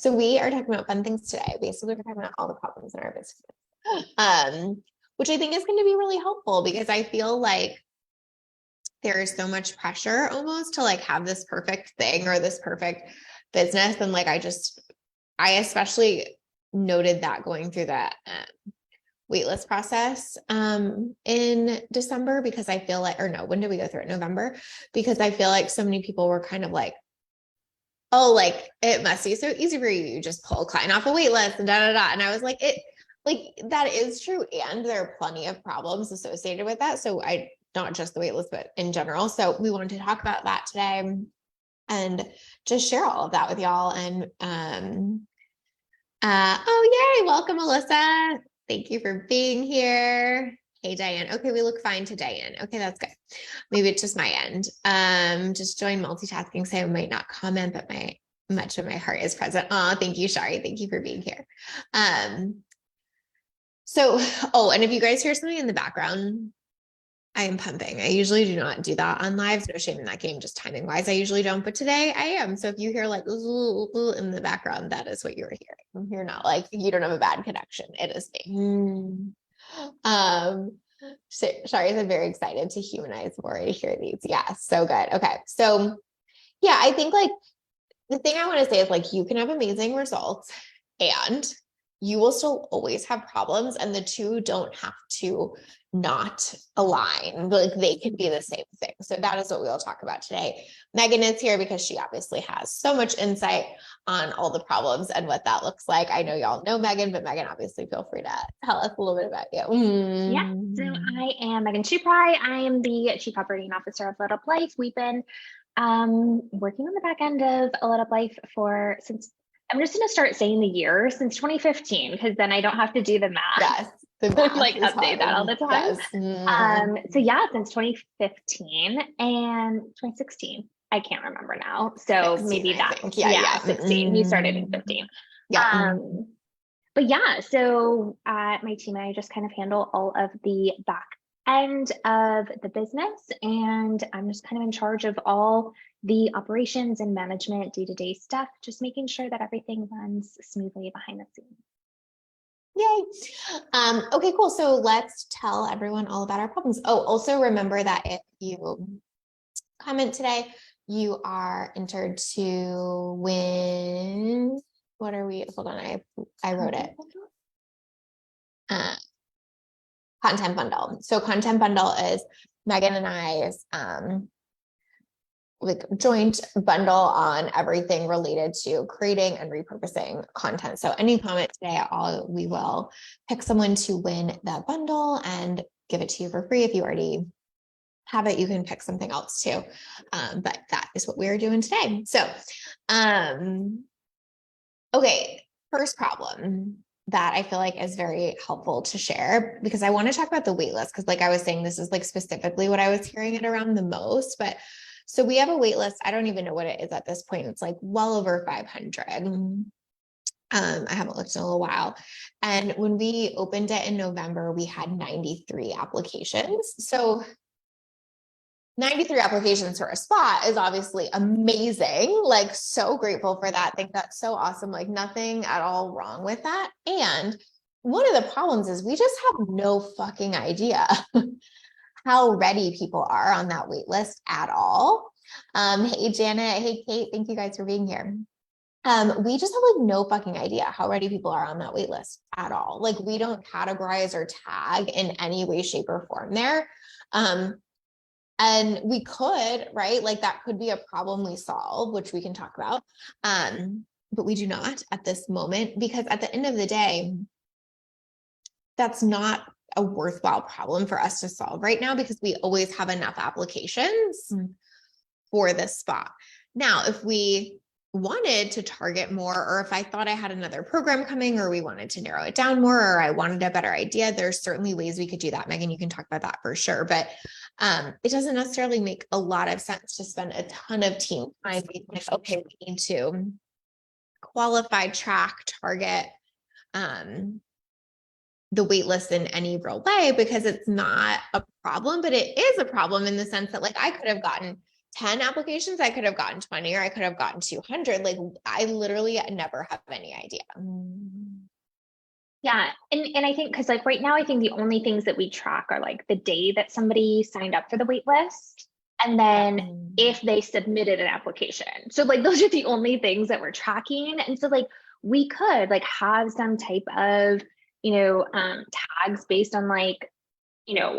So we are talking about fun things today. Basically, we're talking about all the problems in our business, which I think is going to be really helpful because I feel like there is so much pressure almost to like have this perfect thing or this perfect business. And like, I especially noted that going through that waitlist process in December, because I feel like, or no, when did we go through it? November, because I feel like so many people were kind of like, oh, like it must be so easy for you. You just pull a client off a wait list and And I was like, that is true. And there are plenty of problems associated with that. So not just the wait list, but in general. So we wanted to talk about that today and just share all of that with y'all. And, oh, yay. Welcome, Alyssa. Thank you for being here. Hey, Diane. Okay, we look fine to Diane. Okay, that's good. Maybe it's just my end. Just join multitasking, so I might not comment, but much of my heart is present. Oh, thank you, Shari. Thank you for being here. And if you guys hear something in the background, I am pumping. I usually do not do that on lives. No shame in that game, just timing wise. I usually don't, but today I am. So if you hear like in the background, that is what you're hearing. You're not like, you don't have a bad connection. It is me. Shari, I'm very excited to humanize more to hear these. Yeah, so good. Okay. So yeah, I think like the thing I want to say is like, you can have amazing results and you will still always have problems, and the two don't have to not align. Like they can be the same thing. So that is what we'll talk about today. Megan is here because she obviously has so much insight on all the problems and what that looks like. I know y'all know Megan, but Megan, obviously feel free to tell us a little bit about you. Yeah, so I am Megan Chuprai. I am the Chief Operating Officer of Lit Up Life. We've been working on the back end of Lit Up Life since I'm just going to start saying the year, since 2015, because then I don't have to do the math. Yes. The math like update that all the time. Yes. So yeah, since 2015 and 2016. I can't remember now. So 16, maybe that. Yeah, 16. You started in 15. Yeah. But yeah, so my team and I just kind of handle all of the back end of the business, and I'm just kind of in charge of all the operations and management day-to-day stuff, just making sure that everything runs smoothly behind the scenes. Yay. Okay, cool. So let's tell everyone all about our problems. Oh, also remember that if you comment today, you are entered to win. What are we? Hold on, I wrote it. Content bundle. So content bundle is Megan and I's like joint bundle on everything related to creating and repurposing content. So any comment today, we will pick someone to win that bundle and give it to you for free. If you already have it, you can pick something else too. But that is what we're doing today. So, okay, first problem that I feel like is very helpful to share, because I want to talk about the wait list, because like I was saying, this is like specifically what I was hearing it around the most. But so we have a wait list. I don't even know what it is at this point. It's like well over 500. I haven't looked in a little while. And when we opened it in November, we had 93 applications. So 93 applications for a spot is obviously amazing. Like, so grateful for that. I think that's so awesome. Like, nothing at all wrong with that. And one of the problems is we just have no fucking idea how ready people are on that wait list at all. Hey, Janet. Hey, Kate. Thank you guys for being here. We just have like no fucking idea how ready people are on that wait list at all. Like, we don't categorize or tag in any way, shape, or form there. And we could, right? Like that could be a problem we solve, which we can talk about. But we do not at this moment, because at the end of the day, that's not a worthwhile problem for us to solve right now, because we always have enough applications for this spot. Now, if we wanted to target more, or if I thought I had another program coming, or we wanted to narrow it down more, or I wanted a better idea, there's certainly ways we could do that. Megan, you can talk about that for sure. But it doesn't necessarily make a lot of sense to spend a ton of team time being like, okay, we need to qualify, track, target the wait list in any real way, because it's not a problem, but it is a problem in the sense that like I could have gotten 10 applications, I could have gotten 20 or I could have gotten 200. Like I literally never have any idea. Yeah. And I think, cause like right now, I think the only things that we track are like the day that somebody signed up for the wait list and then if they submitted an application. So like, those are the only things that we're tracking. And so like, we could like have some type of, tags based on like,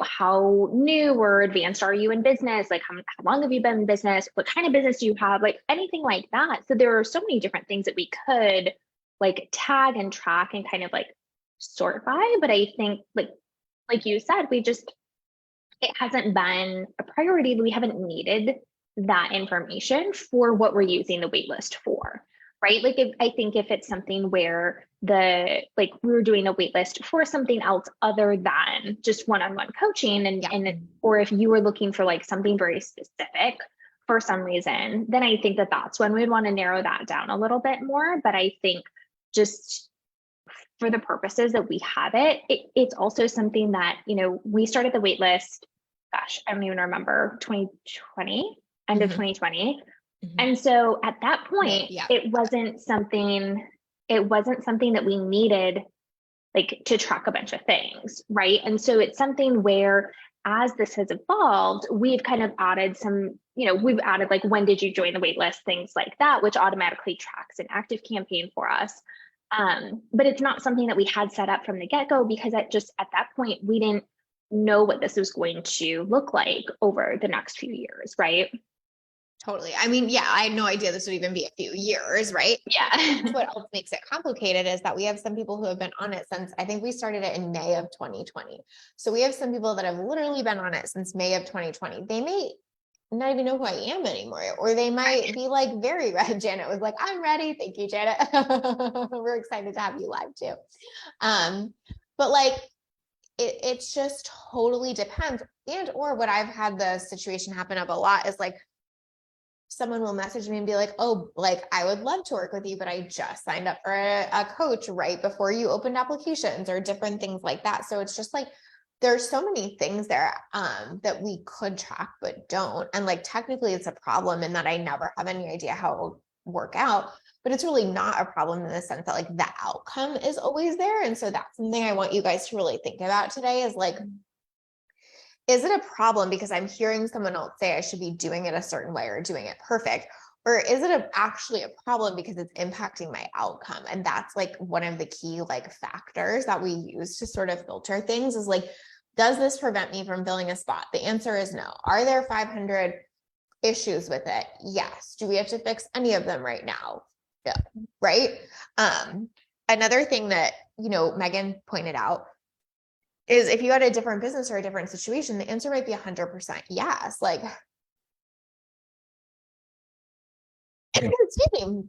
how new or advanced are you in business? Like how long have you been in business? What kind of business do you have? Like anything like that. So there are so many different things that we could like tag and track and kind of like sort by. But I think like you said, it hasn't been a priority. We haven't needed that information for what we're using the waitlist for, right? Like I think if it's something where we were doing a waitlist for something else other than just one-on-one coaching and or if you were looking for like something very specific for some reason, then I think that that's when we'd want to narrow that down a little bit more. But I think just for the purposes that we have it's also something that, we started the wait list, gosh, I don't even remember, 2020, end of 2020. And so at that point, it wasn't something that we needed like to track a bunch of things, right? And so it's something where as this has evolved, we've kind of added some, we've added like, when did you join the wait list, things like that, which automatically tracks an active campaign for us. But it's not something that we had set up from the get-go because at that point, we didn't know what this was going to look like over the next few years, right? Totally. I mean, yeah, I had no idea this would even be a few years, right? Yeah. What else makes it complicated is that we have some people who have been on it since, I think we started it in May of 2020. So we have some people that have literally been on it since May of 2020. They may not even know who I am anymore, or they might be like very ready. Janet was like, I'm ready. Thank you, Janet. We're excited to have you live too. But like, it's just totally depends. And, or what I've had the situation happen of a lot is like, someone will message me and be like, oh, like I would love to work with you, but I just signed up for a coach right before you opened applications or different things like that. So it's just like, there's so many things there that we could track, but don't. And like, technically it's a problem in that I never have any idea how it will work out, but it's really not a problem in the sense that like the outcome is always there. And so that's something I want you guys to really think about today is like, is it a problem because I'm hearing someone else say I should be doing it a certain way or doing it perfect? Or is it actually a problem because it's impacting my outcome? And that's like one of the key like factors that we use to sort of filter things is like, does this prevent me from filling a spot? The answer is no. Are there 500 issues with it? Yes. Do we have to fix any of them right now? No. Right. Another thing that, Megan pointed out is if you had a different business or a different situation, the answer might be 100% yes. Like, excuse me,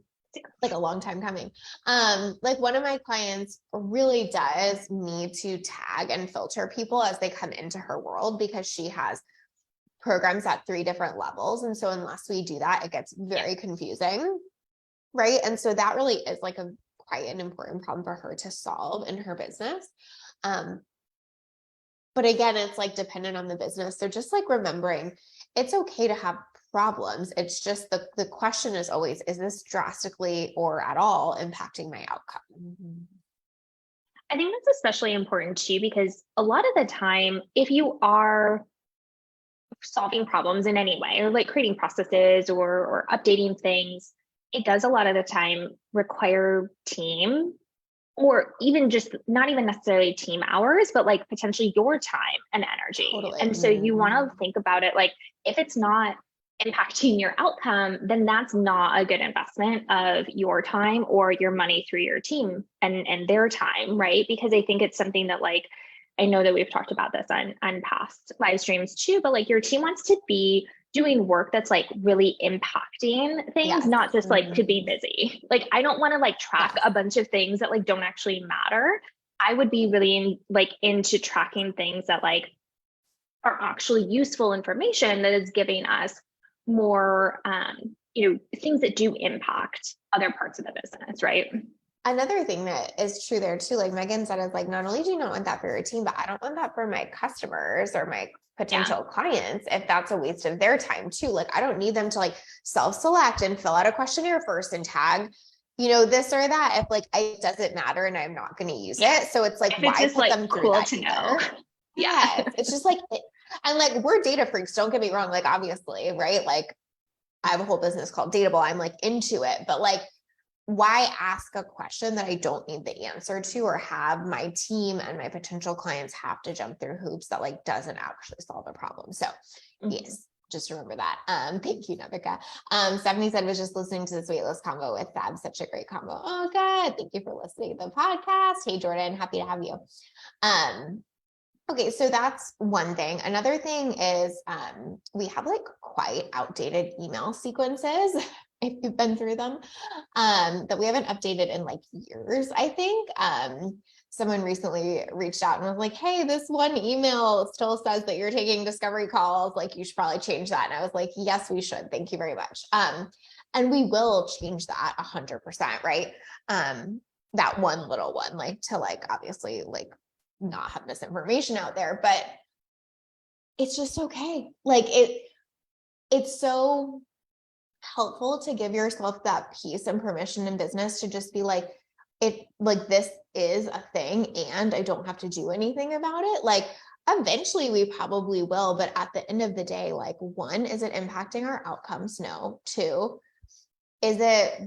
like a long time coming. Like one of my clients really does need to tag and filter people as they come into her world because she has programs at 3 different levels. And so unless we do that, it gets very confusing. Right. And so that really is like quite an important problem for her to solve in her business. But again, it's like dependent on the business. So just like remembering it's okay to have problems. It's just the question is always, is this drastically or at all impacting my outcome? I think that's especially important too, because a lot of the time, if you are solving problems in any way or like creating processes or updating things, it does a lot of the time require team or even just not even necessarily team hours, but like potentially your time and energy. Totally. And so you want to think about it like if it's not impacting your outcome, then that's not a good investment of your time or your money through your team and their time, right? Because I think it's something that like, I know that we've talked about this on past live streams too, but like your team wants to be doing work that's like really impacting things, not just like to be busy. Like, I don't want to like track a bunch of things that like don't actually matter. I would be really into tracking things that like are actually useful information that is giving us more, things that do impact other parts of the business, right? Another thing that is true there too, like Megan said, is like, not only do you not want that for your team, but I don't want that for my customers or my Yeah. potential clients if that's a waste of their time too. Like, I don't need them to like self-select and fill out a questionnaire first and tag, this or that if like it doesn't matter and I'm not going to use Yeah. it. So it's like, If it's why just put like them through cool that to know. either? Yeah. Yes. It's just like, and like, we're data freaks. Don't get me wrong. Like, obviously, right? Like, I have a whole business called Dateable. I'm like into it, but like, why ask a question that I don't need the answer to, or have my team and my potential clients have to jump through hoops that like doesn't actually solve a problem. So yes, just remember that. Thank you, Navika. Stephanie said, was just listening to this waitlist combo with Fab, such a great combo. Oh, good. Thank you for listening to the podcast. Hey, Jordan, happy to have you. Okay, so that's one thing. Another thing is we have like quite outdated email sequences, if you've been through them, that we haven't updated in like years, I think. Someone recently reached out and was like, hey, this one email still says that you're taking discovery calls. Like, you should probably change that. And I was like, yes, we should. Thank you very much. And we will change that 100%, right? That one little one, like to like, obviously like not have misinformation out there, but it's just okay. Like it's so helpful to give yourself that peace and permission in business to just be like, this is a thing and I don't have to do anything about it. Like, eventually we probably will, but at the end of the day, like, one, is it impacting our outcomes? No. Two, is it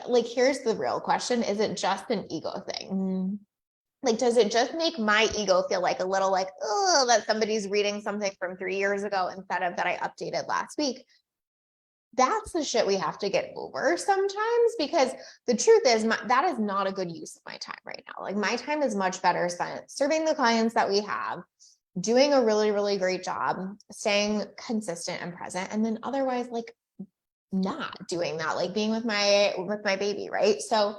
like, here's the real question. Is it just an ego thing? Like, does it just make my ego feel like a little like, oh, that somebody's reading something from 3 years ago instead of that I updated last week? That's the shit we have to get over sometimes, because the truth is that is not a good use of my time right now. Like, my time is much better spent serving the clients that we have, doing a really, really great job, staying consistent and present, and then otherwise like not doing that, like being with my baby, right? So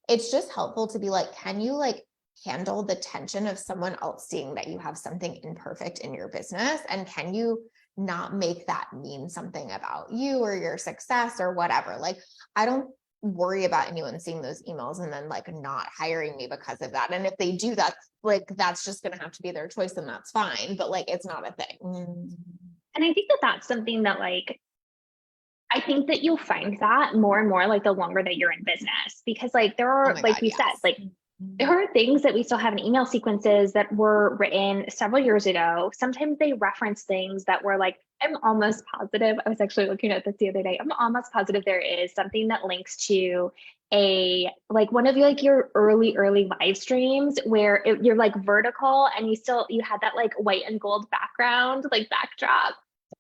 it's just helpful to be like, can you like handle the tension of someone else seeing that you have something imperfect in your business, and can you not make that mean something about you or your success or whatever? Like, I don't worry about anyone seeing those emails and then like not hiring me because of that. And if they do that, like, that's just going to have to be their choice, and that's fine, but like, it's not a thing. And I think that that's something that like, I think that you'll find that more and more like the longer that you're in business, because like there Oh are, my like God, we said, yes. like there are things that we still have in email sequences that were written several years ago. Sometimes they reference things that were like, I'm almost positive. I was actually looking at this the other day. I'm almost positive there is something that links to a like one of your like your early live streams where you're like vertical and you had that like white and gold background, like backdrop.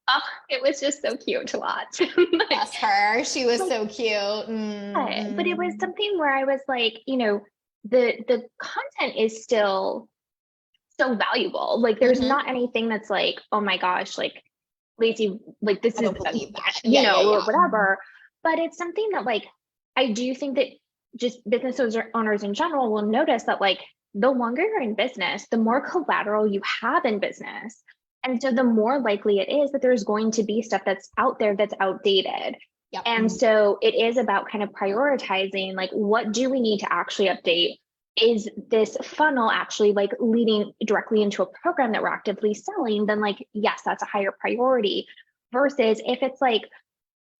Oh, it was just so cute to watch. Bless her. She was Like, so cute. but it was something where I was like, the content is still so valuable. Like there's not anything that's like, oh my gosh, like Lacey, like this I is don't believe that. or Yeah. whatever. But it's something that like I do think that just business owners in general will notice that like the longer you're in business, the more collateral you have in business. And so the more likely it is that there's going to be stuff that's out there that's outdated. Yep. And so it is about kind of prioritizing like what do we need to actually update? Is this funnel actually like leading directly into a program that we're actively selling? Then like, yes, that's a higher priority. Versus if it's like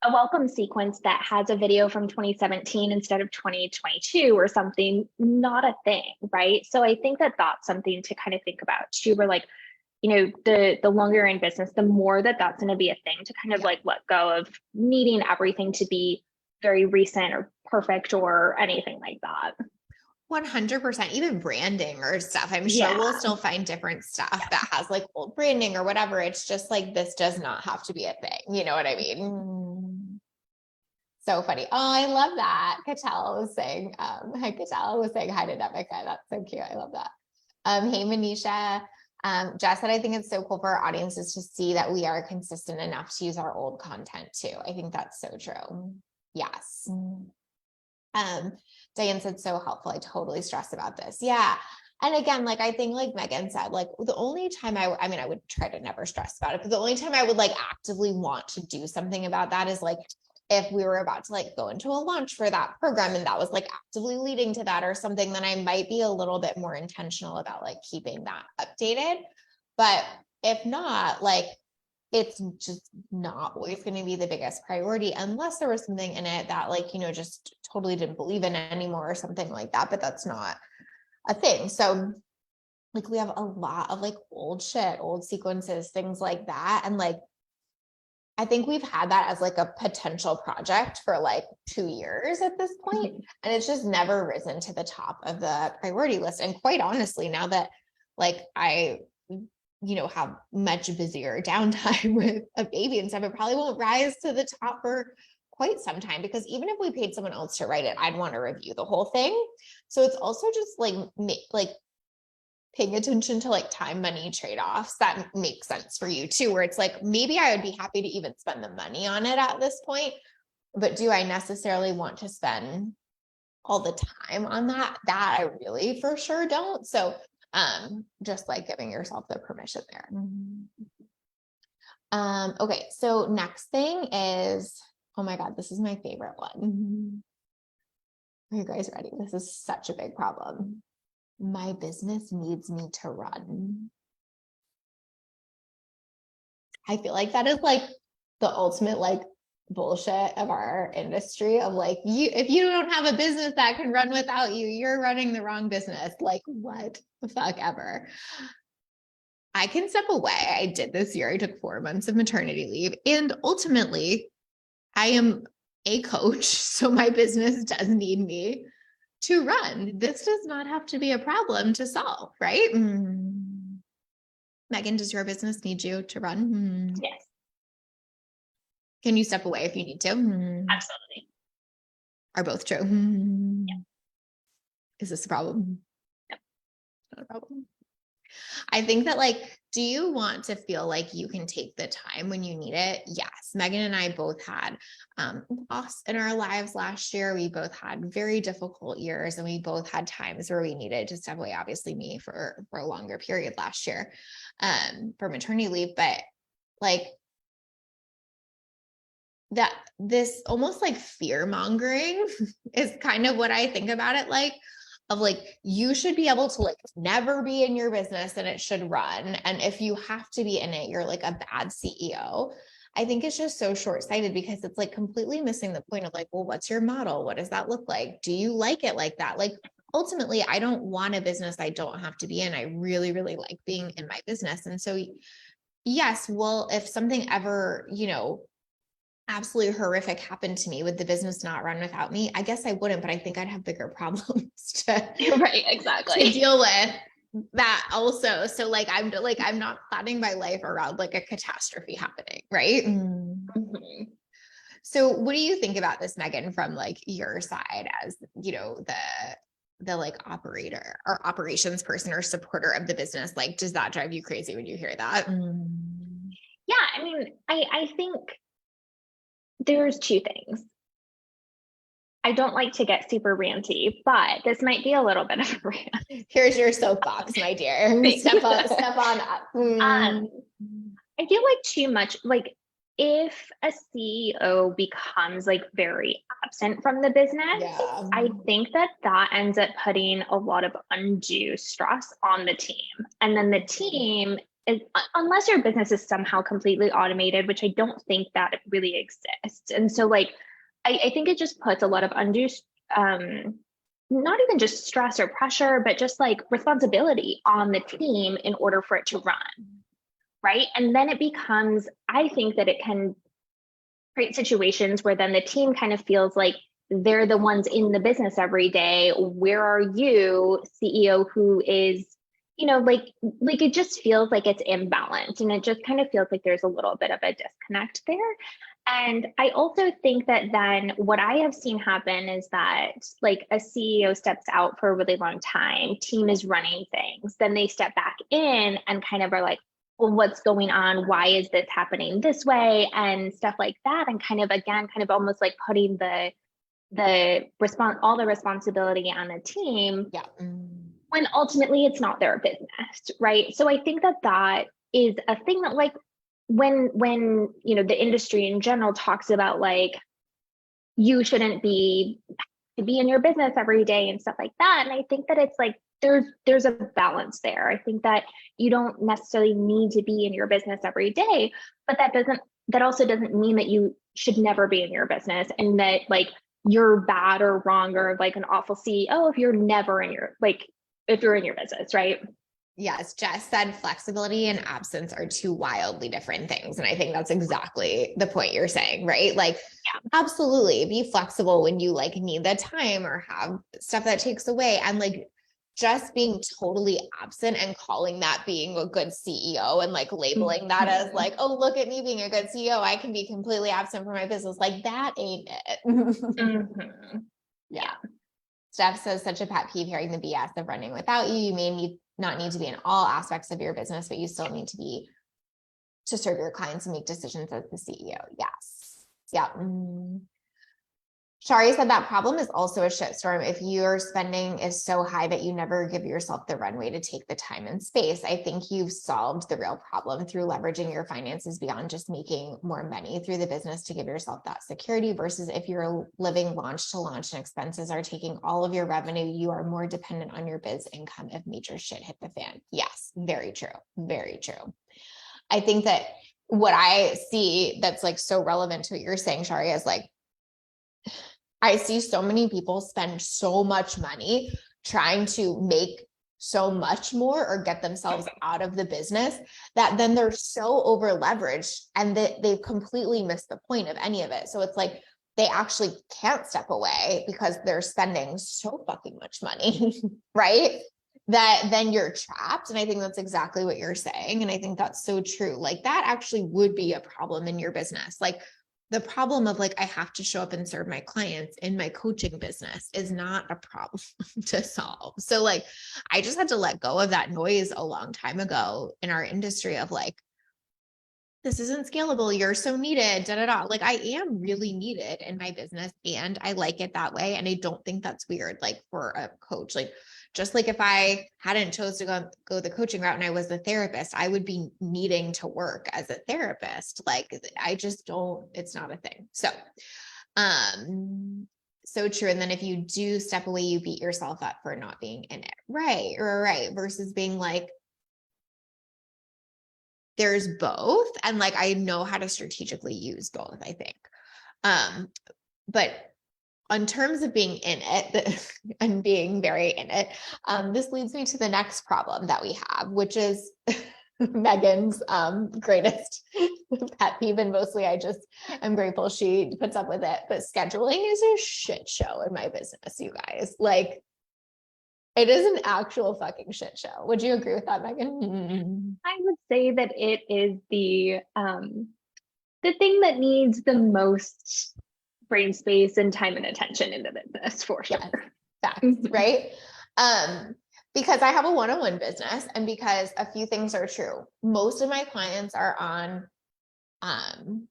a welcome sequence that has a video from 2017 instead of 2022 or something, not a thing, right? So I think that that's something to kind of think about too. We're like, the longer you're in business, the more that that's going to be a thing to kind of like let go of needing everything to be very recent or perfect or anything like that. 100%, even branding or stuff. I'm sure Yeah. we'll still find different stuff that has like old branding or whatever. It's just like, this does not have to be a thing. You know what I mean? So funny. Oh, I love that. Katel was saying, hi, Katel was saying hi to Devika. That's so cute. I love that. Hey, Manisha. Jess said, I think it's so cool for our audiences to see that we are consistent enough to use our old content too. I think that's so true. Yes. Diane said, so helpful. I totally stress about this. Yeah. And again, like, I think like Megan said, like the only time I mean, I would try to never stress about it, but the only time I would like actively want to do something about that is like if we were about to like go into a launch for that program and that was like actively leading to that or something, then I might be a little bit more intentional about like keeping that updated. But if not, like it's just not always going to be the biggest priority unless there was something in it that like, you know, just totally didn't believe in it anymore or something like that. But that's not a thing. So like we have a lot of like old shit, old sequences, things like that. And like, I think we've had that as like a potential project for like 2 years at this point, and it's just never risen to the top of the priority list. And quite honestly, now that like I, you know, have much busier downtime with a baby and stuff, it probably won't rise to the top for quite some time, because even if we paid someone else to write it, I'd want to review the whole thing. So it's also just like paying attention to like time, money trade-offs that make sense for you too, where it's like, maybe I would be happy to even spend the money on it at this point, but do I necessarily want to spend all the time on that? That I really for sure don't. So just like giving yourself the permission there. Okay, so next thing is, oh my God, this is my favorite one. Are you guys ready? This is such a big problem. My business needs me to run. I feel like that is like the ultimate like bullshit of our industry of like, if you don't have a business that can run without you, you're running the wrong business. Like what the fuck ever. I can step away. I did this year. I took 4 months of maternity leave, and ultimately I am a coach. So my business does need me to run. This does not have to be a problem to solve, right? Megan, does your business need you to run? Yes. Can you step away if you need to? Absolutely. Are both true? Yeah. Is this a problem? No. Not a problem. I think that like, do you want to feel like you can take the time when you need it? Yes. Megan and I both had loss in our lives last year. We both had very difficult years, and we both had times where we needed to step away, obviously me for a longer period last year for maternity leave. But like that, this almost like fear mongering is kind of what I think about it like, of like, you should be able to like never be in your business and it should run. And if you have to be in it, you're like a bad CEO. I think it's just so short-sighted, because it's like completely missing the point of like, well, what's your model? What does that look like? Do you like it like that? Like, ultimately, I don't want a business I don't have to be in. I really, really like being in my business. And so, yes, well, if something ever, you know, absolutely horrific happened to me, would the business not run without me? I guess I wouldn't, but I think I'd have bigger problems to Right, exactly. to deal with that also. So like, I'm not planning my life around like a catastrophe happening, right? So what do you think about this, Megan, from like your side as, you know, the like operator or operations person or supporter of the business? Like, does that drive you crazy when you hear that? Yeah, I mean, I think there's 2 things. I don't like to get super ranty, but this might be a little bit of a rant. Here's your soapbox, my dear. Step on up. I feel like too much, like if a CEO becomes like very absent from the business, I think that ends up putting a lot of undue stress on the team. And then the team is, unless your business is somehow completely automated, which I don't think that it really exists. And so like, I think it just puts a lot of undue, not even just stress or pressure, but just like responsibility on the team in order for it to run. Right. And then it becomes, I think that it can create situations where then the team kind of feels like they're the ones in the business every day. Where are you, CEO, who is, you know, like it just feels like it's imbalanced, and it just kind of feels like there's a little bit of a disconnect there. And I also think that then what I have seen happen is that like a CEO steps out for a really long time, team is running things, then they step back in and kind of are like, well, what's going on? Why is this happening this way? And stuff like that. And kind of, again, kind of almost like putting all the responsibility on the team. Yeah. When ultimately it's not their business, right? So I think that is a thing that like, when you know the industry in general talks about like you shouldn't be to be in your business every day and stuff like that. And I think that it's like there's a balance there. I think that you don't necessarily need to be in your business every day, but that also doesn't mean that you should never be in your business and that like you're bad or wrong or like an awful CEO if you're never in your like if you're in your business, right? Yes, Jess said flexibility and absence are two wildly different things. And I think that's exactly the point you're saying, right? Like, absolutely be flexible when you like need the time or have stuff that takes away. And like just being totally absent and calling that being a good CEO and like labeling that as like, oh, look at me being a good CEO. I can be completely absent from my business. Like that ain't it. Mm-hmm. Yeah. Steph says such a pet peeve hearing the BS of running without you. You may not need to be in all aspects of your business, but you still need to be to serve your clients and make decisions as the CEO. Yes. Yeah. Shari said that problem is also a shitstorm if your spending is so high that you never give yourself the runway to take the time and space. I think you've solved the real problem through leveraging your finances beyond just making more money through the business to give yourself that security versus if you're living launch to launch and expenses are taking all of your revenue, you are more dependent on your biz income if major shit hit the fan. Yes, very true. Very true. I think that what I see that's like so relevant to what you're saying, Shari, is like, I see so many people spend so much money trying to make so much more or get themselves out of the business that then they're so over leveraged and that they've completely missed the point of any of it. So it's like they actually can't step away because they're spending so fucking much money, right? That then you're trapped. And I think that's exactly what you're saying. And I think that's so true. Like that actually would be a problem in your business. Like the problem of like, I have to show up and serve my clients in my coaching business is not a problem to solve. So like, I just had to let go of that noise a long time ago in our industry of like, this isn't scalable. You're so needed, da, da, da. Like I am really needed in my business and I like it that way. And I don't think that's weird. Like for a coach, like just like if I hadn't chose to go the coaching route and I was a therapist, I would be needing to work as a therapist. Like I just don't, it's not a thing. So true. And then if you do step away, you beat yourself up for not being in it. Right. Versus being like, there's both. And like, I know how to strategically use both, I think. But in terms of being in it and being very in it, this leads me to the next problem that we have, which is Megan's greatest pet peeve. And mostly I just am grateful she puts up with it. But scheduling is a shit show in my business, you guys. Like, it is an actual fucking shit show. Would you agree with that, Megan? I would say that it is the thing that needs the most brain space and time and attention in the business for sure. Yes, facts, right? Because I have a one-on-one business and because a few things are true. Most of my clients are on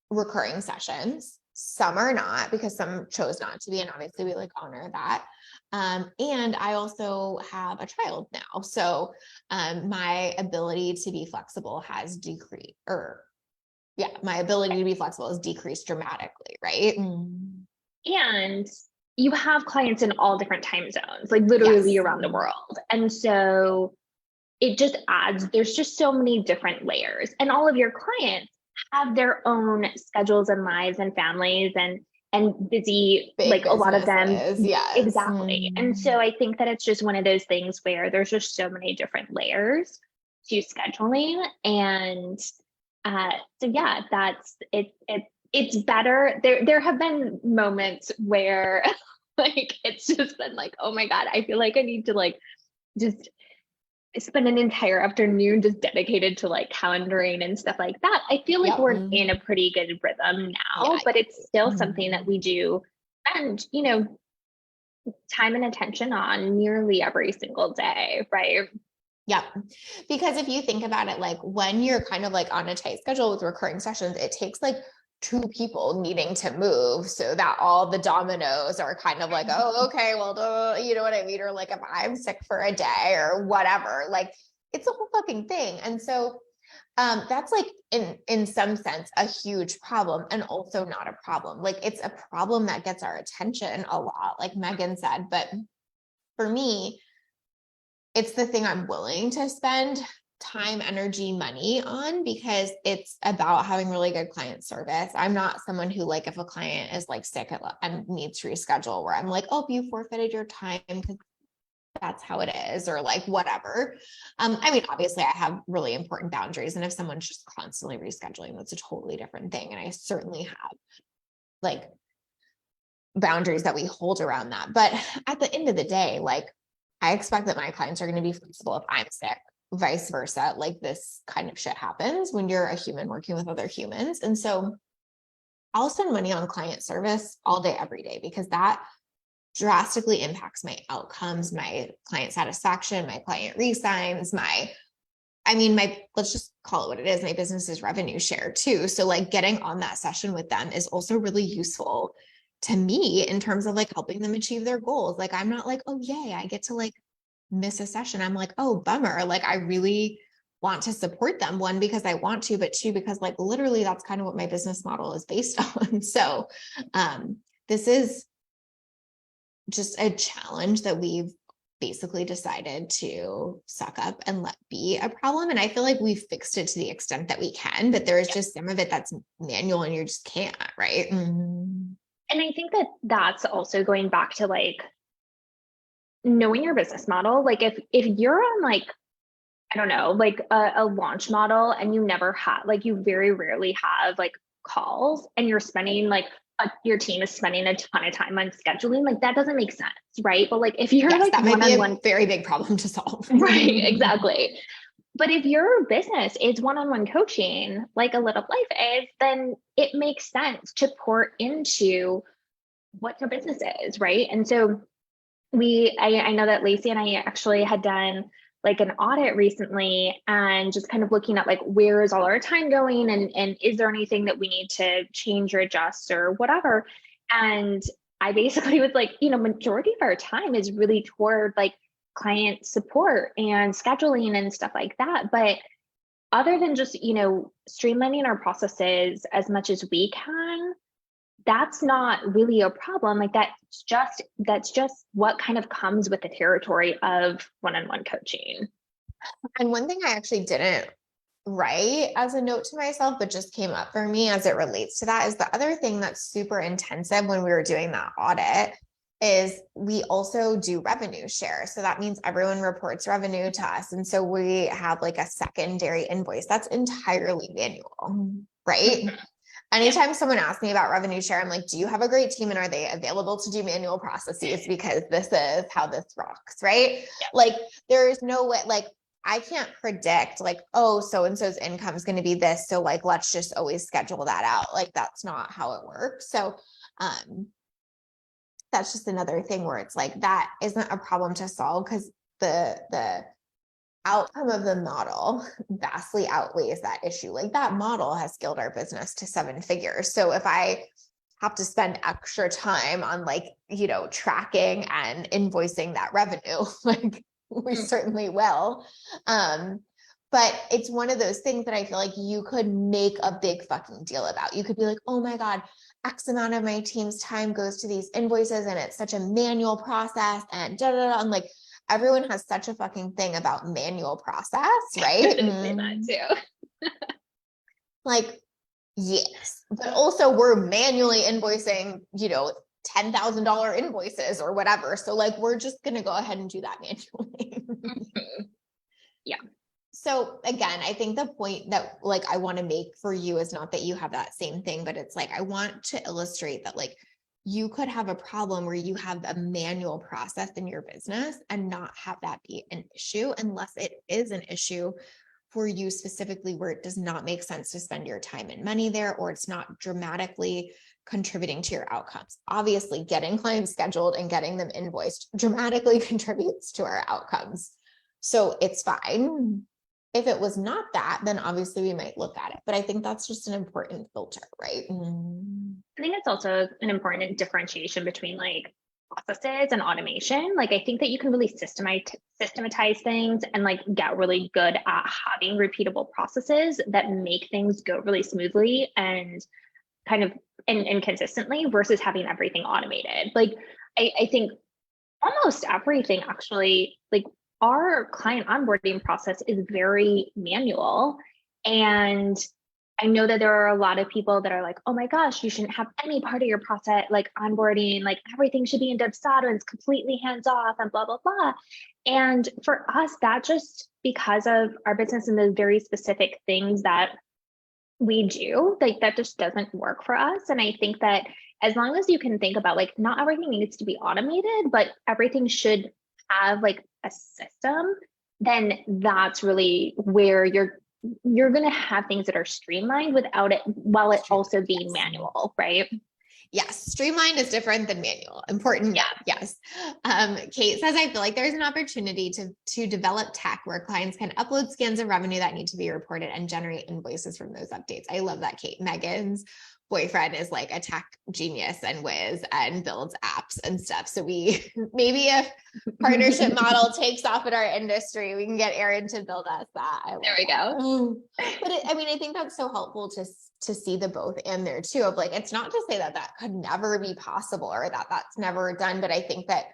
recurring sessions. Some are not because some chose not to be. And obviously we like honor that. And I also have a child now. So my ability to be flexible has decreased my ability to be flexible has decreased dramatically, right? And you have clients in all different time zones, like literally around the world. And so it just adds, there's just so many different layers. And all of your clients have their own schedules and lives and families and busy, big like a lot of them. Yes. Exactly. And so I think that it's just one of those things where there's just so many different layers to scheduling. And so yeah, that's it. It's better. There have been moments where like it's just been like, oh my God, I feel like I need to like just spend an entire afternoon just dedicated to like calendaring and stuff like that. I feel like we're in a pretty good rhythm now, but it's still something that we do spend, time and attention on nearly every single day, right? Yep. Because if you think about it, like when you're kind of like on a tight schedule with recurring sessions, it takes like two people needing to move so that all the dominoes are kind of like, oh, okay, well, you know what I mean? Or like if I'm sick for a day or whatever, like it's a whole fucking thing. And so That's like in some sense a huge problem and also not a problem. Like it's a problem that gets our attention a lot, like Megan said, but for me, it's the thing I'm willing to spend time, energy, money on because it's about having really good client service. I'm not someone who like if a client is like sick and needs to reschedule where I'm like, oh, you forfeited your time because that's how it is, or like whatever. I mean, obviously I have really important boundaries. And if someone's just constantly rescheduling, that's a totally different thing. And I certainly have like boundaries that we hold around that. But at the end of the day, like I expect that my clients are going to be flexible if I'm sick, vice versa. Like this kind of shit happens when you're a human working with other humans. And so I'll spend money on client service all day, every day, because that drastically impacts my outcomes, my client satisfaction, my client resigns, let's just call it what it is. My business is revenue share too. So like getting on that session with them is also really useful to me in terms of like helping them achieve their goals. Like, I'm not like, oh, yay, I get to like miss a session. I'm like, oh, bummer. Like, I really want to support them. One, because I want to, but two, because like literally that's kind of what my business model is based on. So this is just a challenge that we've basically decided to suck up and let be a problem. And I feel like we've fixed it to the extent that we can, but there's just some of it that's manual and you just can't, right? And I think that that's also going back to like knowing your business model. Like if you're on like, I don't know, like a launch model and you never have, like you very rarely have like calls and you're spending like your team is spending a ton of time on scheduling, like that doesn't make sense, right? But like if you're yes, like that might be one-on-one, a very big problem to solve. right, exactly. But if your business is one-on-one coaching, like a Lit Up Life is, then it makes sense to pour into what your business is, right? And so I know that Lacey and I actually had done like an audit recently and just kind of looking at like where is all our time going and is there anything that we need to change or adjust or whatever. And I basically was like, majority of our time is really toward like client support and scheduling and stuff like that. But other than just, streamlining our processes as much as we can, that's not really a problem. Like that's just what kind of comes with the territory of one-on-one coaching. And one thing I actually didn't write as a note to myself, but just came up for me as it relates to that is the other thing that's super intensive when we were doing that audit is we also do revenue share. So that means everyone reports revenue to us. And so we have like a secondary invoice that's entirely manual, right? Mm-hmm. Anytime someone asks me about revenue share, I'm like, do you have a great team and are they available to do manual processes? Because this is how this rocks, right? Yeah. Like there's no way, like I can't predict like, oh, so-and-so's income is going to be this. So like, let's just always schedule that out. Like that's not how it works. So that's just another thing where it's like, that isn't a problem to solve because the outcome of the model vastly outweighs that issue. Like that model has scaled our business to 7 figures. So if I have to spend extra time on like, tracking and invoicing that revenue, like we certainly will. But it's one of those things that I feel like you could make a big fucking deal about. You could be like, oh my God, X amount of my team's time goes to these invoices and it's such a manual process and da da da. And like, everyone has such a fucking thing about manual process, right? I didn't say that too. Like, yes, but also we're manually invoicing, $10,000 invoices or whatever. So like, we're just going to go ahead and do that manually. Yeah. So again, I think the point that like I want to make for you is not that you have that same thing, but it's like, I want to illustrate that like you could have a problem where you have a manual process in your business and not have that be an issue unless it is an issue for you specifically where it does not make sense to spend your time and money there, or it's not dramatically contributing to your outcomes. Obviously, getting clients scheduled and getting them invoiced dramatically contributes to our outcomes. So it's fine. If it was not that, then obviously we might look at it. But I think that's just an important filter, right? I think it's also an important differentiation between like processes and automation. Like, I think that you can really systematize things and like get really good at having repeatable processes that make things go really smoothly and kind of and consistently versus having everything automated. Like, I think almost everything actually, like our client onboarding process is very manual. And I know that there are a lot of people that are like, oh my gosh, you shouldn't have any part of your process, like onboarding, like everything should be in dev stat and it's completely hands off and blah, blah, blah. And for us, that just because of our business and the very specific things that we do, like that just doesn't work for us. And I think that as long as you can think about like not everything needs to be automated, but everything should have like a system, then that's really where you're going to have things that are streamlined without it, while it also being manual, right? Yes, streamlined is different than manual. Important. Yeah. Yes. Kate says, I feel like there's an opportunity to develop tech where clients can upload scans of revenue that need to be reported and generate invoices from those updates. I love that, Kate. Megan's boyfriend is like a tech genius and whiz and builds apps and stuff. So we maybe if partnership model takes off in our industry, we can get Erin to build us that. There we go. But I mean, I think that's so helpful to see the both in there too, of like, it's not to say that that could never be possible or that that's never done. But I think that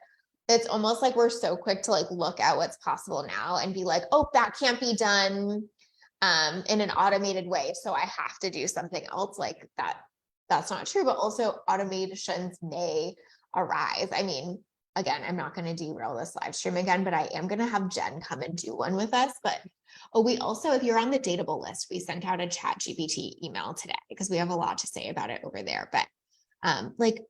it's almost like we're so quick to like look at what's possible now and be like, oh, that can't be done in an automated way. So I have to do something else like that. That's not true, but also automations may arise. I mean, again, I'm not going to derail this live stream again, but I am going to have Jen come and do one with us. But we also, if you're on the Dateable list, we sent out a ChatGPT email today because we have a lot to say about it over there. But like,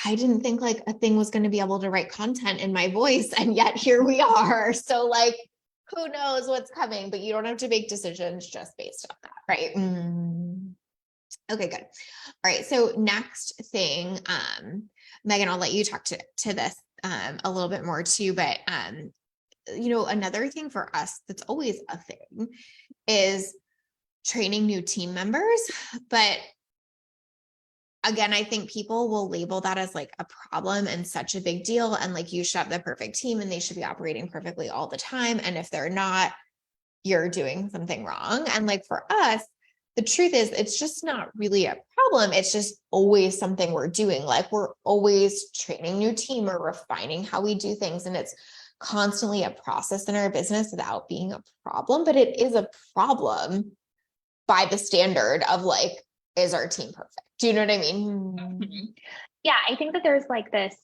I didn't think like a thing was going to be able to write content in my voice, and yet here we are. So like, who knows what's coming, but you don't have to make decisions just based on that, right? Okay, good. All right. So next thing, Megan, I'll let you talk to this a little bit more too, but you know, another thing for us that's always a thing is training new team members. But again, I think people will label that as like a problem and such a big deal. And like, you should have the perfect team and they should be operating perfectly all the time. And if they're not, you're doing something wrong. And like for us, the truth is it's just not really a problem. It's just always something we're doing. Like we're always training new team or refining how we do things. And it's constantly a process in our business without being a problem, but it is a problem by the standard of like, is our team perfect? Do you know what I mean? Yeah, I think that there's like this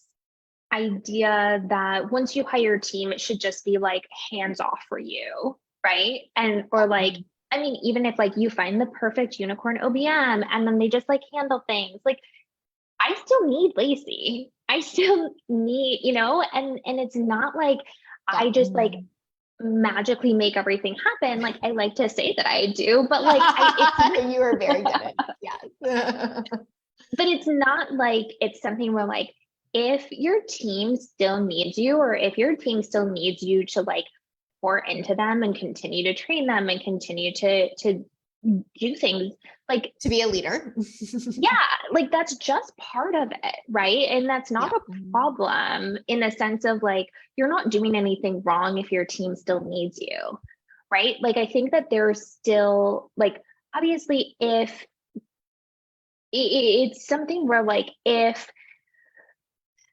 idea that once you hire a team, it should just be like hands off for you, right? And or like, I mean, even if like you find the perfect unicorn OBM and then they just like handle things, like I still need Lacey. I still need, you know, and it's not like I just like magically make everything happen. Like I like to say that I do, but like you are very good at it. Yes. But it's not like it's something where like if your team still needs you or if your team still needs you to like pour into them and continue to train them and continue to do things like to be a leader. Yeah, like that's just part of it, right? And that's not a problem in the sense of like you're not doing anything wrong if your team still needs you, right? Like I think that there's still like obviously if it's something where like if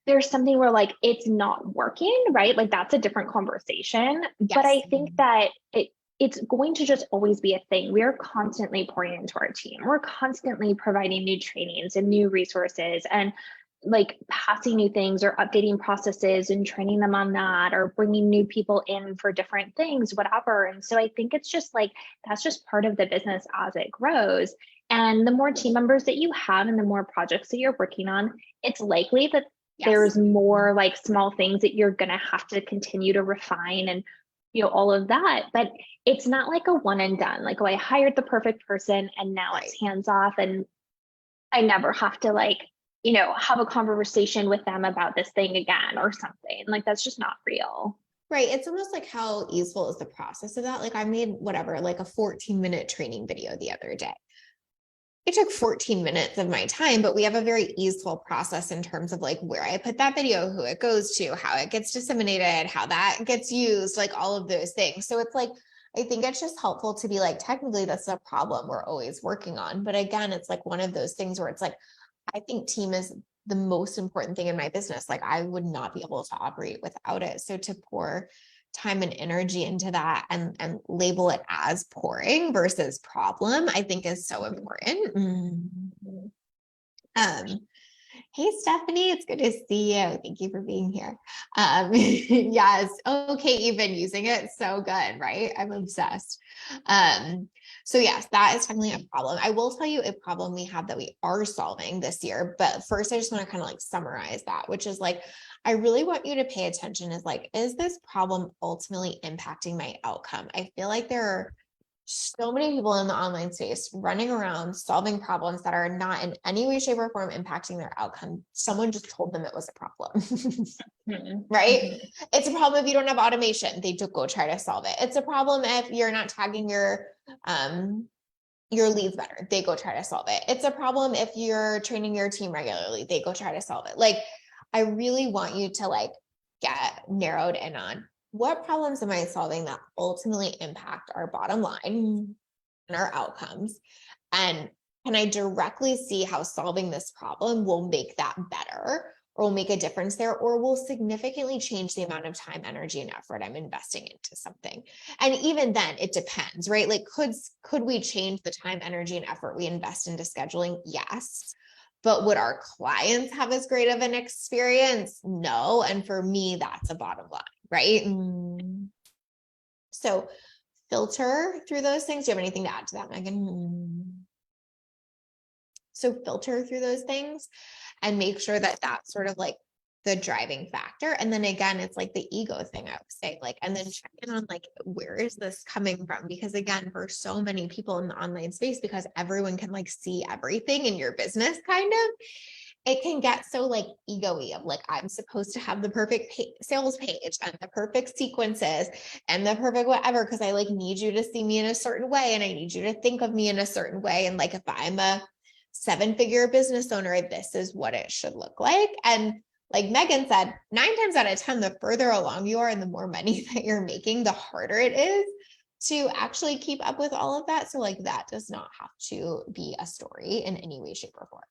there's something where like it's not working, right? Like that's a different conversation. Yes. But I think that it's going to just always be a thing. We are constantly pouring into our team. We're constantly providing new trainings and new resources and like passing new things or updating processes and training them on that or bringing new people in for different things, whatever. And so I think it's just like, that's just part of the business as it grows. And the more team members that you have and the more projects that you're working on, it's likely that there's more like small things that you're going to have to continue to refine and, you know, all of that. But it's not like a one and done. Like, oh, I hired the perfect person and now it's hands off and I never have to like, you know, have a conversation with them about this thing again or something. Like, that's just not real. Right. It's almost like how easeful is the process of that? Like I made whatever, like a 14-minute training video the other day. it took 14 minutes of my time, but we have a very easeful process in terms of like where I put that video, who it goes to, how it gets disseminated, how that gets used, like all of those things. So it's like, I think it's just helpful to be like, technically that's a problem we're always working on. But again, it's like one of those things where it's like, I think team is the most important thing in my business. Like I would not be able to operate without it. So to pour time and energy into that and label it as pouring versus problem, I think is so important. Hey, Stephanie, it's good to see you. Thank you for being here. Yes. Okay. Even using it. So good. Right. I'm obsessed. So yes, that is definitely a problem. I will tell you a problem we have that we are solving this year, but first I just want to kind of like summarize that, which is like, I really want you to pay attention is like, is this problem ultimately impacting my outcome? I feel like there are so many people in the online space running around solving problems that are not in any way, shape, or form impacting their outcome. Someone just told them it was a problem, right? It's a problem if you don't have automation. They just go try to solve it. It's a problem if you're not tagging your leads better. They go try to solve it. It's a problem if you're training your team regularly. They go try to solve it. Like, I really want you to like get narrowed in on what problems am I solving that ultimately impact our bottom line and our outcomes? And can I directly see how solving this problem will make that better or will make a difference there or will significantly change the amount of time, energy, and effort I'm investing into something? And even then it depends, right? Like could we change the time, energy, and effort we invest into scheduling? Yes. But would our clients have as great of an experience? No. And for me, that's a bottom line, right? So filter through those things. Do you have anything to add to that, Megan? So filter through those things and make sure that that's sort of like the driving factor. And then again, it's like the ego thing I would say, like, and then check in on like, where is this coming from? Because again, for so many people in the online space, because everyone can like see everything in your business kind of, it can get so like ego-y of like, I'm supposed to have the perfect sales page and the perfect sequences and the perfect whatever, because I like need you to see me in a certain way and I need you to think of me in a certain way. And like, if I'm a 7-figure business owner, this is what it should look like. And like Megan said, 9 times out of 10, the further along you are and the more money that you're making, the harder it is to actually keep up with all of that. So like that does not have to be a story in any way, shape, or form.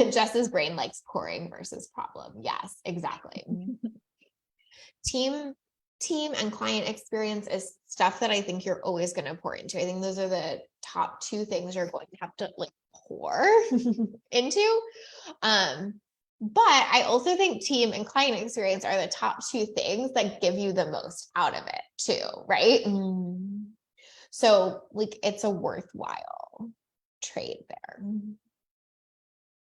Jess's brain likes pouring versus problem. Yes, exactly. Team and client experience is stuff that I think you're always going to pour into. I think those are the top 2 things you're going to have to like pour into. But I also think team and client experience are the top 2 things that give you the most out of it too, right? So like it's a worthwhile trade there.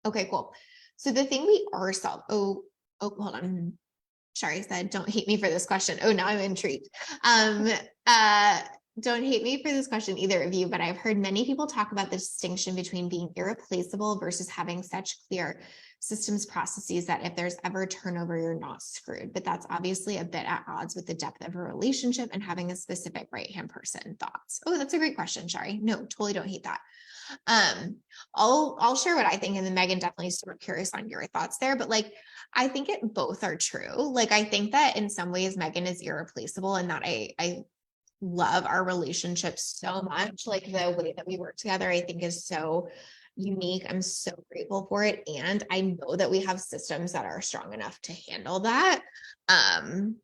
Okay, cool. So the thing we are solving, hold on. Shari said, don't hate me for this question. Oh, now I'm intrigued. Don't hate me for this question, either of you, but I've heard many people talk about the distinction between being irreplaceable versus having such clear systems processes that if there's ever turnover, you're not screwed. But that's obviously a bit at odds with the depth of a relationship and having a specific right-hand person. Thoughts? Oh, that's a great question, Shari. No, totally don't hate that. I'll share what I think, and then Megan, definitely super curious on your thoughts there. But like, I think it both are true. Like, I think that in some ways Megan is irreplaceable, and that I love our relationship so much. Like the way that we work together, I think is so unique. I'm so grateful for it, and I know that we have systems that are strong enough to handle that. And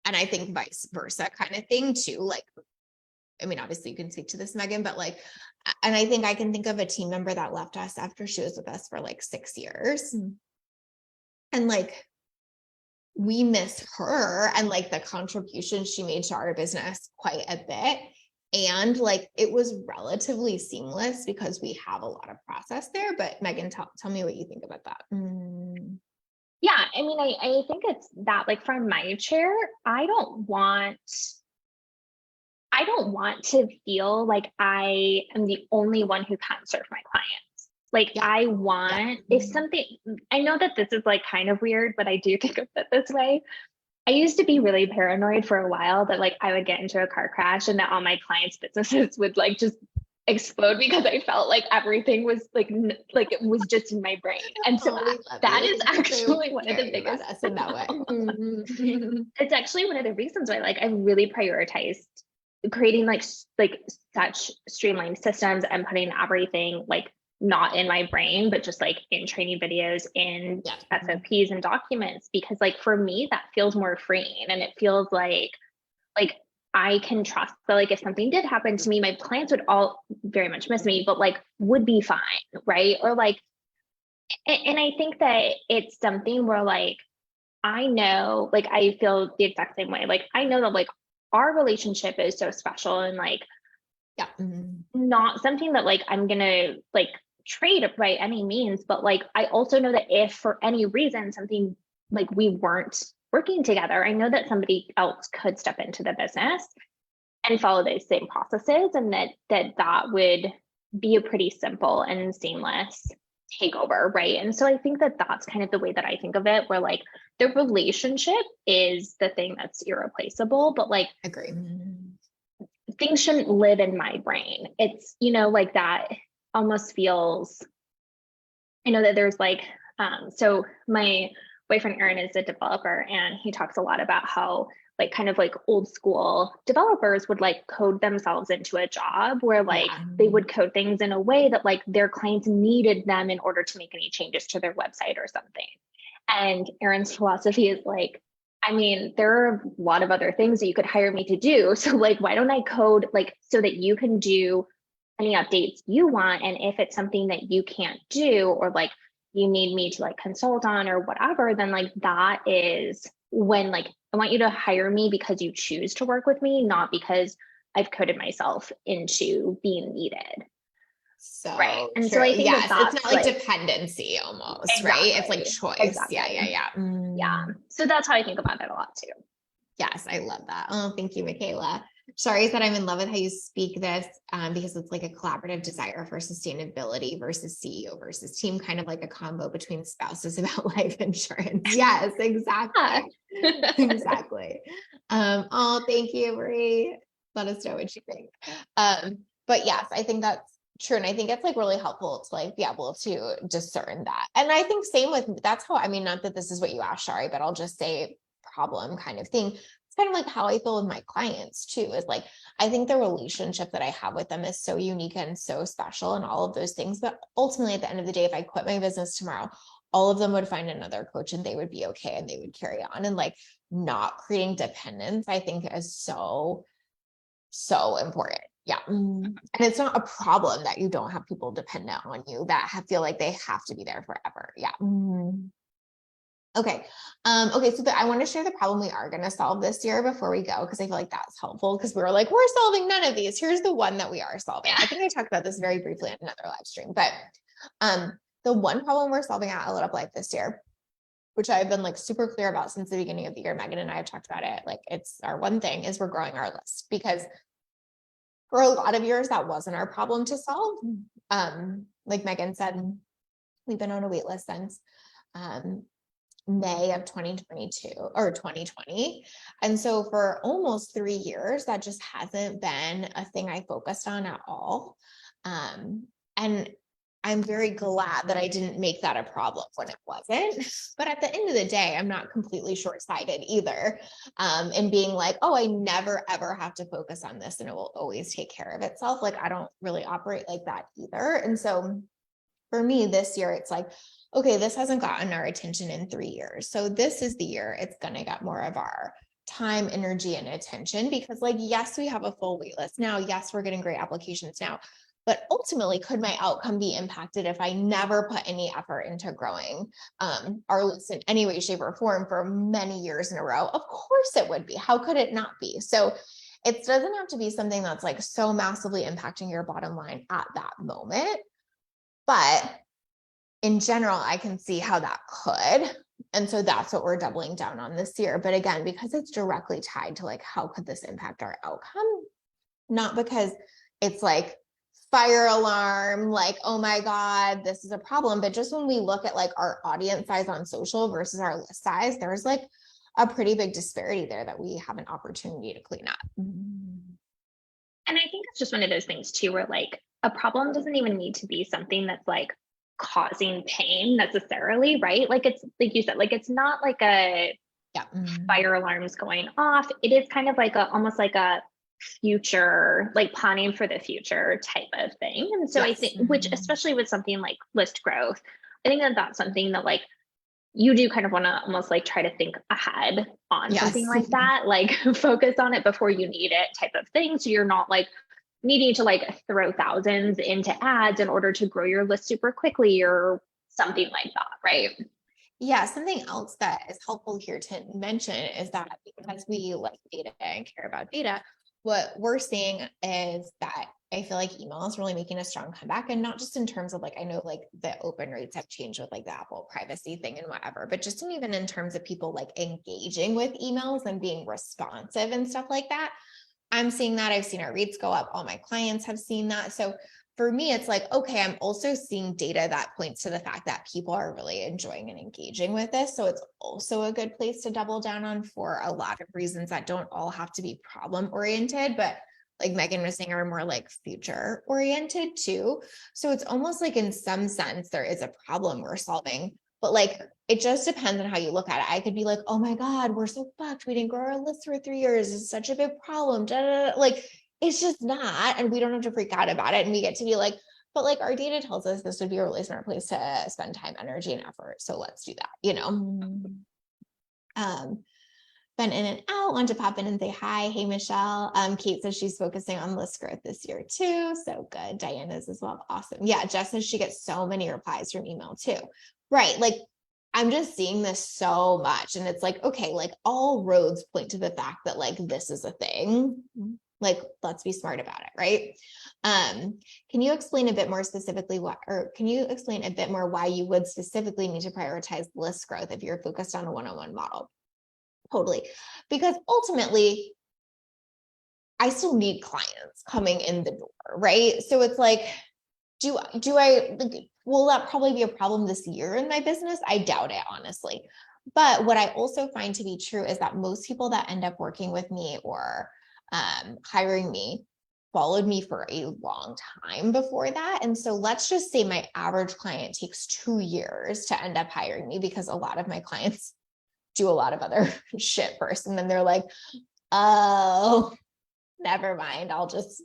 I think vice versa kind of thing too. Like, I mean, obviously you can speak to this, Megan, but like, and I think I can think of a team member that left us after she was with us for like 6 years. And like, we miss her and like the contribution she made to our business quite a bit. And like, it was relatively seamless because we have a lot of process there. But Megan, tell me what you think about that. Yeah, I mean, I think it's that, like, from my chair, I don't want to feel like I am the only one who can serve my clients. Like, yeah. I want, if something, I know that this is like kind of weird, but I do think of it this way. I used to be really paranoid for a while that like I would get into a car crash and that all my clients' businesses would like just explode because I felt like everything was like it was just in my brain. And so Oh, we love that you. is Thank you for actually one of the caring about biggest, us in that way. Mhm. it's actually one of the reasons why like I really prioritized creating like such streamlined systems and putting everything like not in my brain, but just like in training videos, in Yeah. SOPs and documents, because like for me, that feels more freeing and it feels like I can trust that like if something did happen to me, my clients would all very much miss me, but like would be fine, right? Or like, and I think that it's something where like I know, like I feel the exact same way. Like I know that like our relationship is so special and like Yeah. Mhm. not something that like I'm gonna like trade by any means, but like I also know that if for any reason something like we weren't working together, I know that somebody else could step into the business and follow those same processes, and that would be a pretty simple and seamless takeover, right? And so I think that that's kind of the way that I think of it, where like the relationship is the thing that's irreplaceable, but like Agree. things shouldn't live in my brain. It's, like that almost feels, I know that there's like, so my boyfriend Aaron is a developer and he talks a lot about how like kind of like old school developers would like code themselves into a job where like Yeah. they would code things in a way that like their clients needed them in order to make any changes to their website or something. And Aaron's philosophy is like, I mean, there are a lot of other things that you could hire me to do. So like, why don't I code like so that you can do any updates you want? And if it's something that you can't do or like you need me to like consult on or whatever, then like that is when like I want you to hire me because you choose to work with me, not because I've coded myself into being needed. Right. So And so true. I think that Yes. It's that's not like like dependency almost, right? It's like exactly, choice. Yeah. exactly. Yeah. Yeah. Yeah. So that's how I think about it a lot too. Yes. I love that. Oh, thank you, Michaela. Sorry that I'm in love with how you speak this because it's like a collaborative desire for sustainability versus CEO versus team, kind of like a combo between spouses about life insurance. Yes, Yeah. exactly. Exactly. Oh, thank you, Marie. Let us know what you think. But yes, I think that's true. And I think it's like really helpful to like be able to discern that. And I think same with that's how, I mean, not that this is what you asked, sorry, but I'll just say problem kind of thing. It's kind of like how I feel with my clients too, is like, I think the relationship that I have with them is so unique and so special and all of those things. But ultimately, at the end of the day, if I quit my business tomorrow, all of them would find another coach and they would be okay and they would carry on. And like not creating dependence, I think is so, so important. Yeah. And it's not a problem that you don't have people dependent on you that feel like they have to be there forever. Yeah. Okay. Okay. So I want to share the problem we are going to solve this year before we go, because I feel like that's helpful because we were like, we're solving none of these. Here's the one that we are solving. I think I talked about this very briefly in another live stream, but the one problem we're solving at A Lit Up Life this year, which I've been like super clear about since the beginning of the year, Megan and I have talked about it. Like it's our one thing is we're growing our list because for a lot of years that wasn't our problem to solve. Like Megan said, we've been on a wait list since May of 2022 or 2020. And so for almost 3 years, that just hasn't been a thing I focused on at all. And I'm very glad that I didn't make that a problem when it wasn't. But at the end of the day, I'm not completely short-sighted either. And being like, oh, I never ever have to focus on this and it will always take care of itself. Like I don't really operate like that either. And so for me this year, it's like, okay, this hasn't gotten our attention in 3 years. So this is the year it's going to get more of our time, energy, and attention because like, yes, we have a full wait list now. Yes, we're getting great applications now. But ultimately, could my outcome be impacted if I never put any effort into growing our list in any way, shape, or form for many years in a row? Of course it would be. How could it not be? So it doesn't have to be something that's like so massively impacting your bottom line at that moment. But in general, I can see how that could. And so that's what we're doubling down on this year. But again, because it's directly tied to like, how could this impact our outcome? Not because it's like fire alarm, like, oh my God, this is a problem. But just when we look at like our audience size on social versus our list size, there's like a pretty big disparity there that we have an opportunity to clean up. And I think it's just one of those things too, where like a problem doesn't even need to be something that's like causing pain necessarily, right? Like it's like you said, like it's not like a Yeah. fire alarms going off. It is kind of like a almost like a future, like planning for the future type of thing. And so I Yes. think, which especially with something like list growth, I think that that's something that like you do kind of want to almost like try to think ahead on something Yes. like that, like focus on it before you need it type of thing. So you're not like needing to like throw thousands into ads in order to grow your list super quickly or something like that, right? Yeah, something else that is helpful here to mention is that because we like data and care about data, what we're seeing is that I feel like email is really making a strong comeback, and not just in terms of like, I know like the open rates have changed with like the Apple privacy thing and whatever, but just even in terms of people like engaging with emails and being responsive and stuff like that. I'm seeing that. I've seen our rates go up. All my clients have seen that. So for me, it's like, okay, I'm also seeing data that points to the fact that people are really enjoying and engaging with this. So it's also a good place to double down on for a lot of reasons that don't all have to be problem oriented, but like Megan was saying, are more like future oriented too. So it's almost like in some sense, there is a problem we're solving, but like, it just depends on how you look at it. I could be like, oh my God, we're so fucked. We didn't grow our list for 3 years. It's such a big problem. Da, da, da. Like, it's just not. And we don't have to freak out about it. And we get to be like, but like our data tells us this would be a really smart place to spend time, energy, and effort. So let's do that, you know? Been in and out, want to pop in and say hi. Hey, Michelle. Kate says she's focusing on list growth this year too. So good. Diana's as well. Awesome. Yeah, Jess says she gets so many replies from email too. Right. Like I'm just seeing this so much. And it's like, okay, like all roads point to the fact that like this is a thing. Like, let's be smart about it, right? Can you explain a bit more specifically can you explain a bit more why you would specifically need to prioritize list growth if you're focused on a one-on-one model? Totally. Because ultimately, I still need clients coming in the door, right? So it's like, do I like, will that probably be a problem this year in my business? I doubt it, honestly. But what I also find to be true is that most people that end up working with me or hiring me followed me for a long time before that. And so let's just say my average client takes 2 years to end up hiring me, because a lot of my clients do a lot of other shit first. And then they're like, oh, never mind. I'll just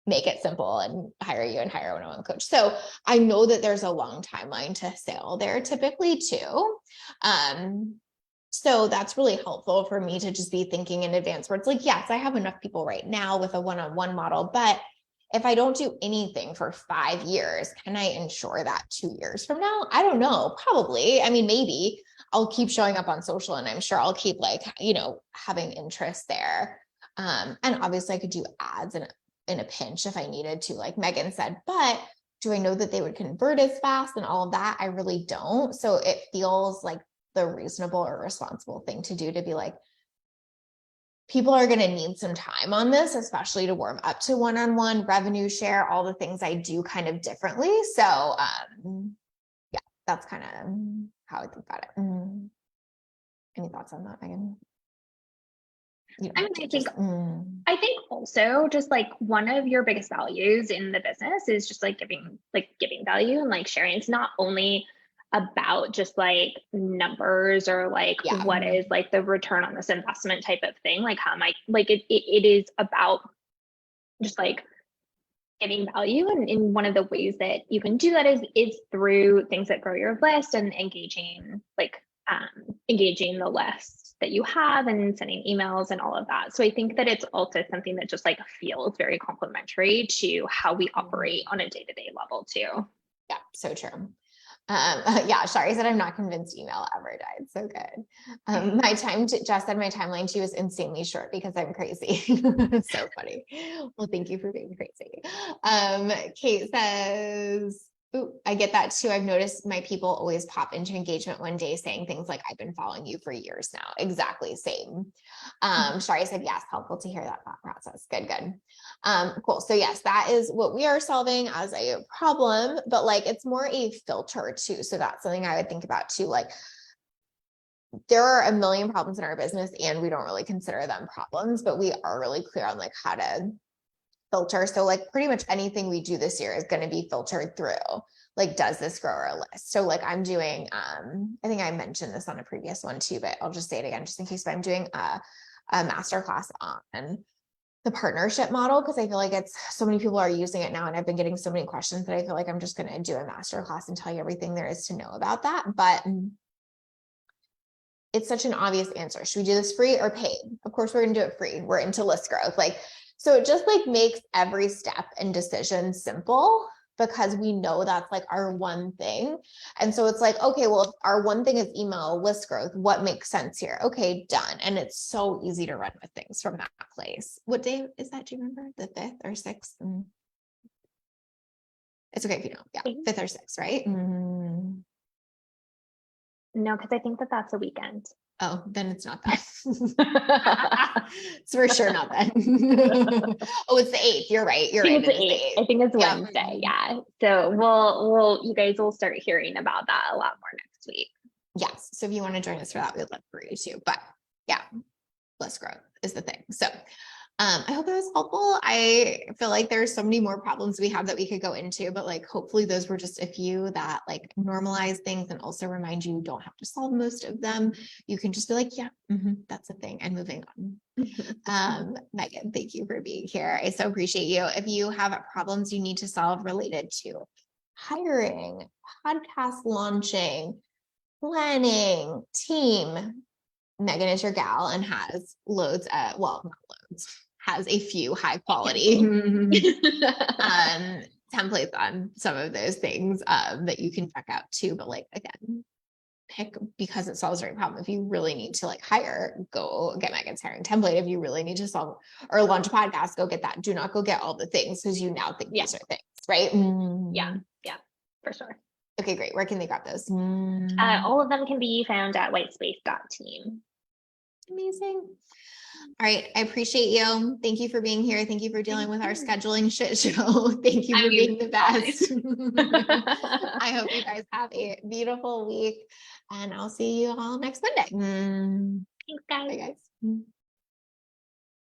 make it simple and hire you and hire a one-on-one coach. So I know that there's a long timeline to sale there typically too. So that's really helpful for me to just be thinking in advance where it's like, yes, I have enough people right now with a one-on-one model, but if I don't do anything for 5 years, can I ensure that 2 years from now? I don't know. Probably. I mean, maybe I'll keep showing up on social and I'm sure I'll keep like, you know, having interest there. And obviously I could do ads in a pinch if I needed to, like Megan said, but do I know that they would convert as fast and all of that? I really don't. So it feels like the reasonable or responsible thing to do to be like, people are going to need some time on this, especially to warm up to one-on-one revenue share, all the things I do kind of differently. So yeah, that's kind of how I think about it. Any thoughts on that, Megan? I mean, I think also just like one of your biggest values in the business is just like giving value and like sharing. It's not only about just like numbers or like Yeah. what is like the return on this investment type of thing. Like how am I like it is about just like giving value. And in one of the ways that you can do that is through things that grow your list and engaging the list that you have and sending emails and all of that. So I think that it's also something that just like feels very complementary to how we operate on a day-to-day level too. Yeah, so true. Yeah, Shari said, I'm not convinced email ever died. So good. Jess said my timeline too is insanely short because I'm crazy. It's so funny. Well, thank you for being crazy. Kate says, ooh, I get that too. I've noticed my people always pop into engagement one day saying things like, I've been following you for years now. Exactly. Same. Shari said, yes, helpful to hear that thought process. Good, good. Cool. So yes, that is what we are solving as a problem, but like, it's more a filter too. So that's something I would think about too. Like there are a million problems in our business and we don't really consider them problems, but we are really clear on like how to filter. So like pretty much anything we do this year is going to be filtered through, like, does this grow our list? So like I'm doing, I think I mentioned this on a previous one too, but I'll just say it again, just in case, but I'm doing a masterclass on the partnership model, because I feel like it's so many people are using it now, and I've been getting so many questions that I feel like I'm just going to do a masterclass and tell you everything there is to know about that. But it's such an obvious answer. Should we do this free or paid? Of course, we're going to do it free. We're into list growth. Like, so it just like makes every step and decision simple, because we know that's like our one thing. And so it's like, okay, well, if our one thing is email list growth, what makes sense here? Okay, done. And it's so easy to run with things from that place. What day is that? Do you remember? The 5th or 6th? It's okay if you don't. Yeah, 5th or 6th, right? No, because I think that that's a weekend. Oh, then it's not that. It's for sure not that. Oh, it's the 8th. You're right. You're right. It's the 8th. I think it's Wednesday. Yeah. So you guys will start hearing about that a lot more next week. Yes. So if you want to join us for that, we'd love for you too. But yeah, list growth is the thing. So I hope that was helpful. I feel like there's so many more problems we have that we could go into, but like, hopefully those were just a few that like normalize things and also remind you don't have to solve most of them. You can just be like, yeah, that's a thing, and moving on. Megan, thank you for being here. I so appreciate you. If you have problems you need to solve related to hiring, podcast launching, planning, team, Megan is your gal and has loads of, well, not loads, has a few high quality templates on some of those things that you can check out too. But like, again, pick, because it solves the right problem. If you really need to like hire, go get Megan's hiring template. If you really need to solve or launch a podcast, go get that. Do not go get all the things because you now think these are things, right? Yeah, for sure. Okay, great. Where can they grab those? All of them can be found at whitespace.team. Amazing. All right. I appreciate you. Thank you for being here. Thank you for dealing with our scheduling shit show. Thank you for being the best. I hope you guys have a beautiful week, and I'll see you all next Monday. Thanks, guys. Bye, guys.